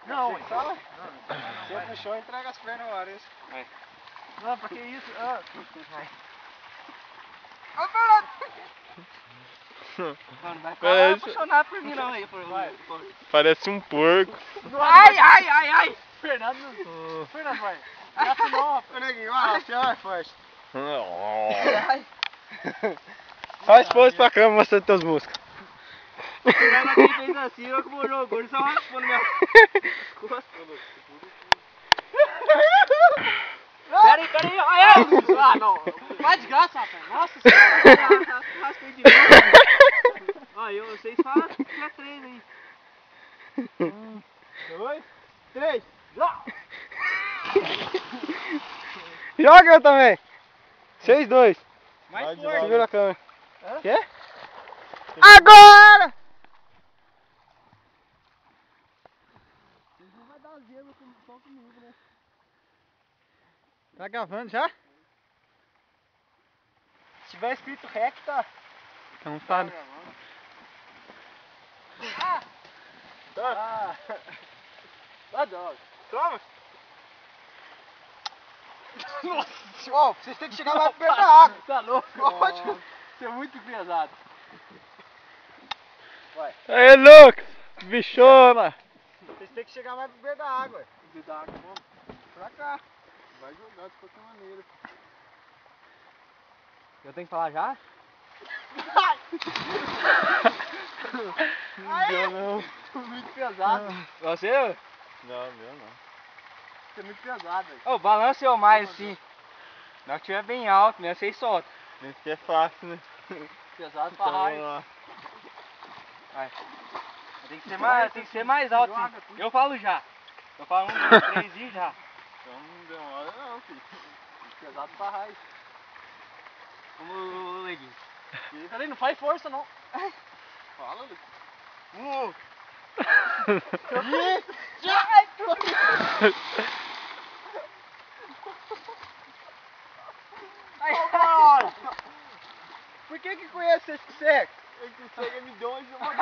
Não, Só? Você puxou, entrega as pernas no ar, isso. não, pra que isso? Ah. Ô, Fernando! Não vai Parece- apaixonar por mim não aí, por Parece um porco. Ai, ai, ai, ai! Fernando, Fernando vai. Gato não, rapaz. Ô, neguinho, vai, vai, forte. Ai. Faz pose pra câmera mostrando teus músculos. Fernando aqui fez assim, eu como jogou, ele só raspou na minha costas. Pera aí, ai, ai! Ah, não. Vai de graça, rapaz. Nossa senhora, raspei de novo. Ó, vocês falam que é 3 aí. 1, 2, 3, já! Joga eu também. 6-2. Mais de forte. Segura a câmera. Hã? Quê? Agora! Não vai dar gelo só comigo, né? Tá gravando já? Se tiver escrito REC, tá. Então tá. Ah! Vai, droga. Toma. Nossa, ó, vocês têm que chegar mais perto da água. Tá louco? Ótimo. Você é muito pesado. Aê, Lucas! Bichona! Vocês têm que chegar mais perto da água. Me dá água, vamos. Pra cá. Vai jogar de qualquer maneira. Eu tenho que falar já? Não deu, não. Tô muito pesado. Você? Não, meu não. Você é muito pesado, velho. Ô, balanceou mais assim. Na hora que estiver bem alto, né? Vocês soltam. Isso aqui é fácil, né? Pesado pra Então, vamos raio. lá. Vai. Tem que ser mais alto, sim. Eu falo já. Eu falo 1, 2, 3 e já. Então não demora não, filho. Pesado pra raio. Vamos, Leguinho. Peraí, não faz força não. Fala, Lucas. Por que conhece esse sexo? Esse sexo me deu uma